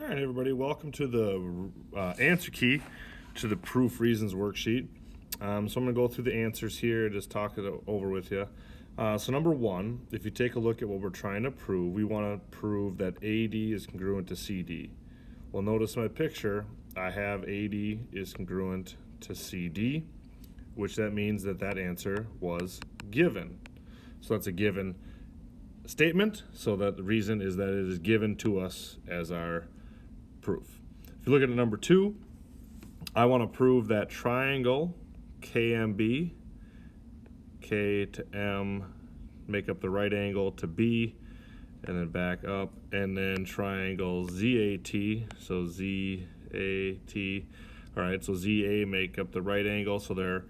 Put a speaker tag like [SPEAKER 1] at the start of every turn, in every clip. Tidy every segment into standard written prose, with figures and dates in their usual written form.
[SPEAKER 1] All right, everybody, welcome to the answer key to the proof reasons worksheet. So I'm going to go through the answers here, just talk it over with you. So number one, if you take a look at what we're trying to prove, we want to prove that AD is congruent to CD. Well, notice my picture, I have AD is congruent to CD, which that means that that answer was given. So that's a given statement, so that the reason is that it is given to us as our proof. If you look at number two, I want to prove that triangle KMB, K to M, make up the right angle to B, and then back up, and then triangle ZAT, so ZAT. All right, so ZA make up the right angle, so their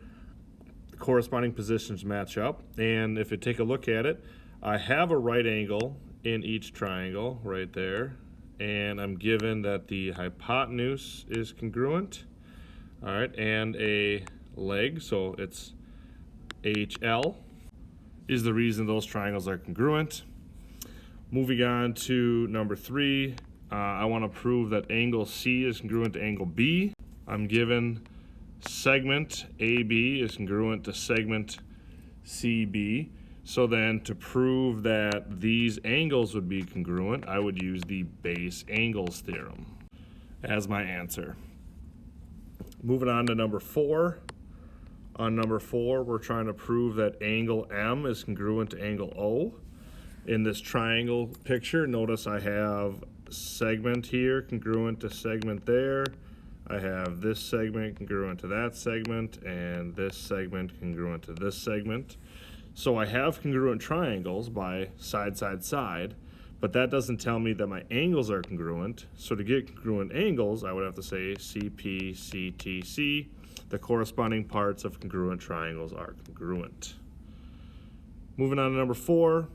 [SPEAKER 1] corresponding positions match up. And if you take a look at it, I have a right angle in each triangle right there, and I'm given that the hypotenuse is congruent, all right, and a leg, so it's HL, is the reason those triangles are congruent. Moving on to number three, I want to prove that angle C is congruent to angle B. I'm given segment AB is congruent to segment CB. So then to prove that these angles would be congruent, I would use the base angles theorem as my answer. Moving on to number four. On number four, we're trying to prove that angle M is congruent to angle O. In this triangle picture, notice I have segment here congruent to segment there. I have this segment congruent to that segment, and this segment congruent to this segment. So I have congruent triangles by side, side, side, but that doesn't tell me that my angles are congruent. So to get congruent angles, I would have to say CP, CTC. The corresponding parts of congruent triangles are congruent. Moving on to number four,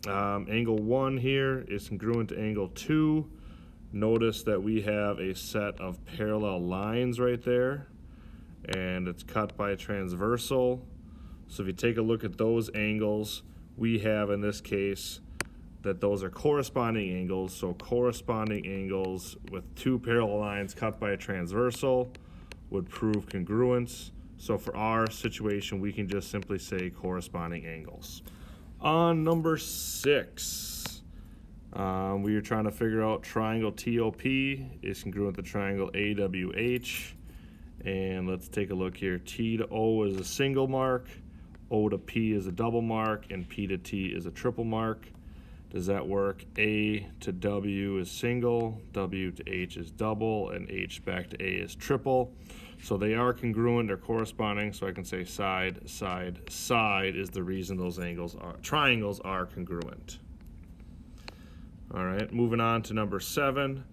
[SPEAKER 1] angle 1 here is congruent to angle 2. Notice that we have a set of parallel lines right there, and it's cut by a transversal. So if you take a look at those angles, we have in this case that those are corresponding angles. So corresponding angles with two parallel lines cut by a transversal would prove congruence. So for our situation, we can just simply say corresponding angles. On number 6, we are trying to figure out triangle TOP is congruent to triangle AWH. And let's take a look here. T to O is a single mark, O to P is a double mark, and P to T is a triple mark. Does that work? A to W is single, W to H is double, and H back to A is triple. So they are congruent, they're corresponding, so I can say side, side, side is the reason those triangles are congruent. All right, moving on to number 7.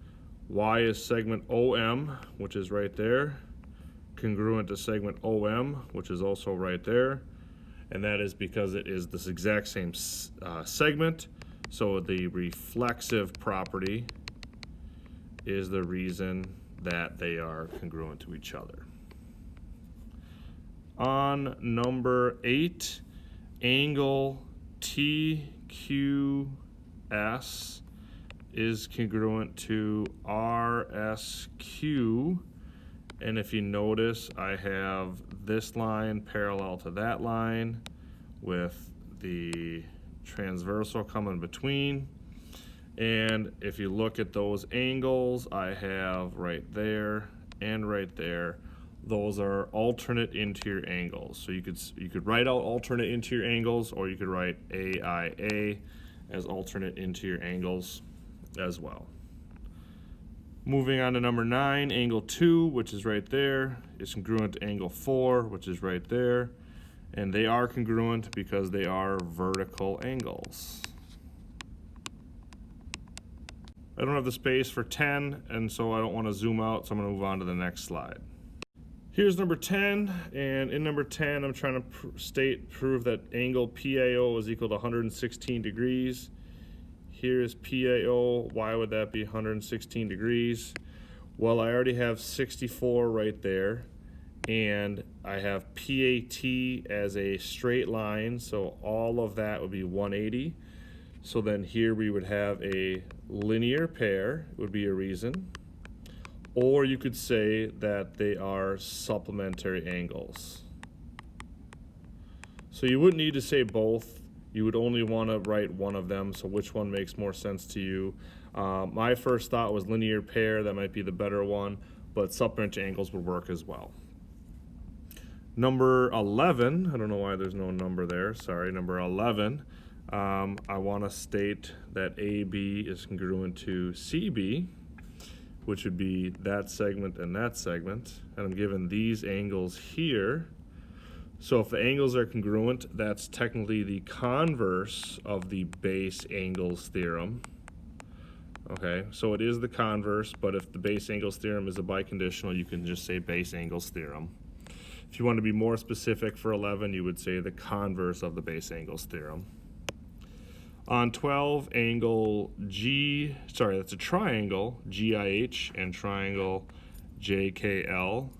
[SPEAKER 1] Y is segment OM, which is right there, congruent to segment OM, which is also right there. And that is because it is this exact same segment. So the reflexive property is the reason that they are congruent to each other. On number 8, angle TQS is congruent to RSQ. And if you notice, I have this line parallel to that line with the transversal coming between. And if you look at those angles, I have right there and right there. Those are alternate interior angles. So you could write out alternate interior angles, or you could write AIA as alternate interior angles as well. Moving on to number 9, angle 2, which is right there, is congruent to angle 4, which is right there. And they are congruent because they are vertical angles. I don't have the space for 10, and so I don't want to zoom out, so I'm going to move on to the next slide. Here's number 10, and in number 10, I'm trying to prove that angle PAO is equal to 116 degrees. Here's PAO. Why would that be 116 degrees? Well, I already have 64 right there, and I have PAT as a straight line, so all of that would be 180. So then here we would have a linear pair, would be a reason. Or you could say that they are supplementary angles. So you wouldn't need to say both. You would only want to write one of them, so which one makes more sense to you? My first thought was linear pair, that might be the better one, but supplementary angles would work as well. Number 11, I don't know why there's no number there, sorry, number 11, I want to state that AB is congruent to CB, which would be that segment and that segment, and I'm given these angles here. So if the angles are congruent, that's technically the converse of the base angles theorem. Okay, so it is the converse, but if the base angles theorem is a biconditional, you can just say base angles theorem. If you want to be more specific for 11, you would say the converse of the base angles theorem. On 12, angle G, sorry, that's a triangle, GIH, and triangle JKL.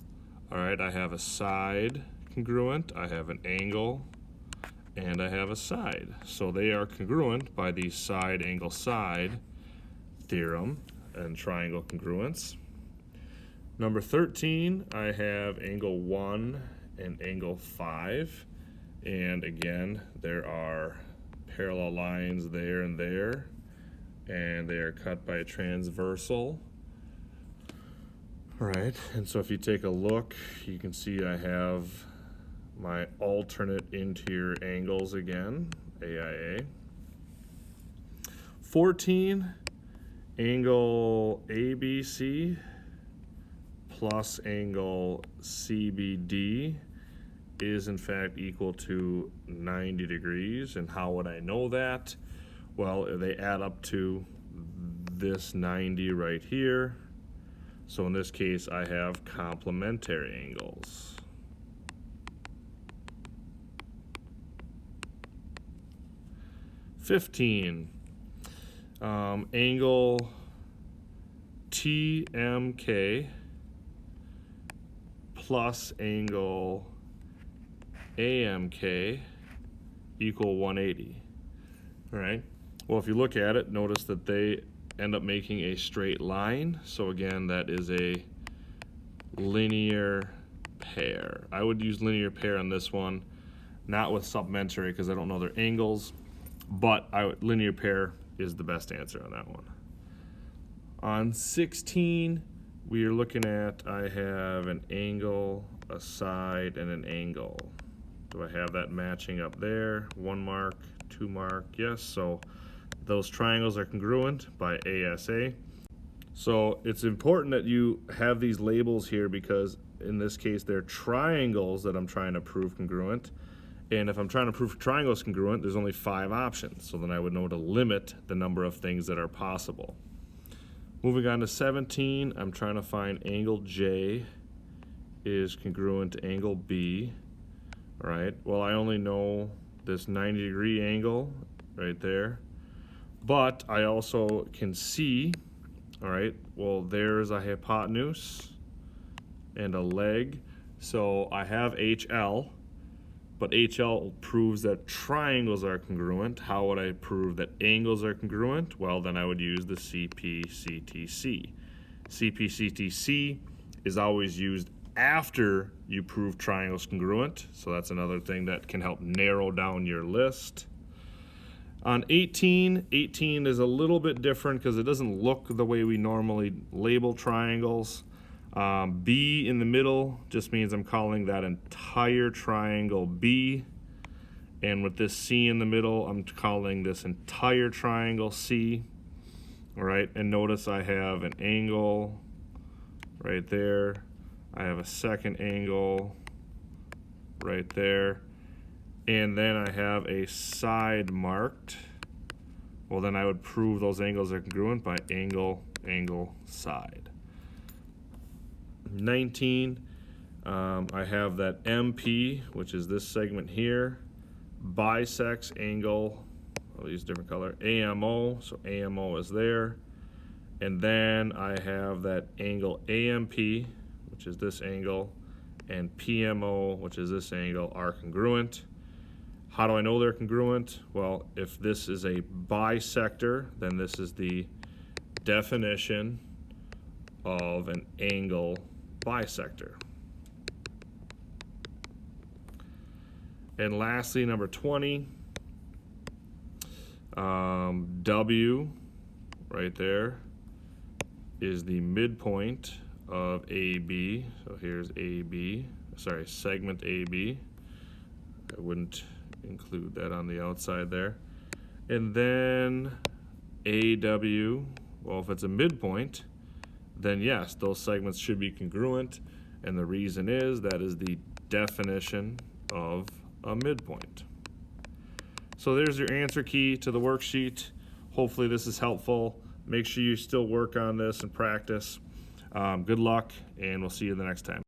[SPEAKER 1] All right, I have a side congruent, I have an angle, and I have a side. So they are congruent by the side angle side theorem and triangle congruence. Number 13, I have angle 1 and angle 5. And again, there are parallel lines there, and they are cut by a transversal. All right, and so if you take a look, you can see I have my alternate interior angles again, AIA. 14, angle ABC plus angle CBD is in fact equal to 90 degrees. And how would I know that? Well, they add up to this 90 right here. So in this case, I have complementary angles. Angle TMK plus angle AMK equal 180. All right. Well, if you look at it, notice that they end up making a straight line. So again, that is a linear pair. I would use linear pair on this one, not with supplementary because I don't know their angles, but linear pair is the best answer on that one. On 16, we are looking at, I have an angle, a side, and an angle. Do I have that matching up there? 1 mark, 2 mark, yes. So those triangles are congruent by ASA. So it's important that you have these labels here because in this case they're triangles that I'm trying to prove congruent. And if I'm trying to prove triangles congruent, there's only 5 options. So then I would know to limit the number of things that are possible. Moving on to 17, I'm trying to find angle J is congruent to angle B. All right, well, I only know this 90-degree angle right there, but I also can see, all right, well, there's a hypotenuse and a leg. So I have HL, but HL proves that triangles are congruent. How would I prove that angles are congruent? Well, then I would use the CP-CTC. CP-CTC is always used after you prove triangles congruent, so that's another thing that can help narrow down your list. On 18 is a little bit different because it doesn't look the way we normally label triangles. B in the middle just means I'm calling that entire triangle B. And with this C in the middle, I'm calling this entire triangle C. All right, and notice I have an angle right there. I have a second angle right there. And then I have a side marked. Well, then I would prove those angles are congruent by angle, angle, side. 19, I have that MP, which is this segment here, bisects angle, I'll use a different color, AMO, so AMO is there. And then I have that angle AMP, which is this angle, and PMO, which is this angle, are congruent. How do I know they're congruent? Well, if this is a bisector, then this is the definition of an angle bisector. And lastly, number 20, W right there is the midpoint of AB. So here's AB, sorry, segment AB. I wouldn't include that on the outside there. And then AW, well, if it's a midpoint, then yes, those segments should be congruent. And the reason is that is the definition of a midpoint. So there's your answer key to the worksheet. Hopefully this is helpful. Make sure you still work on this and practice. Good luck, and we'll see you the next time.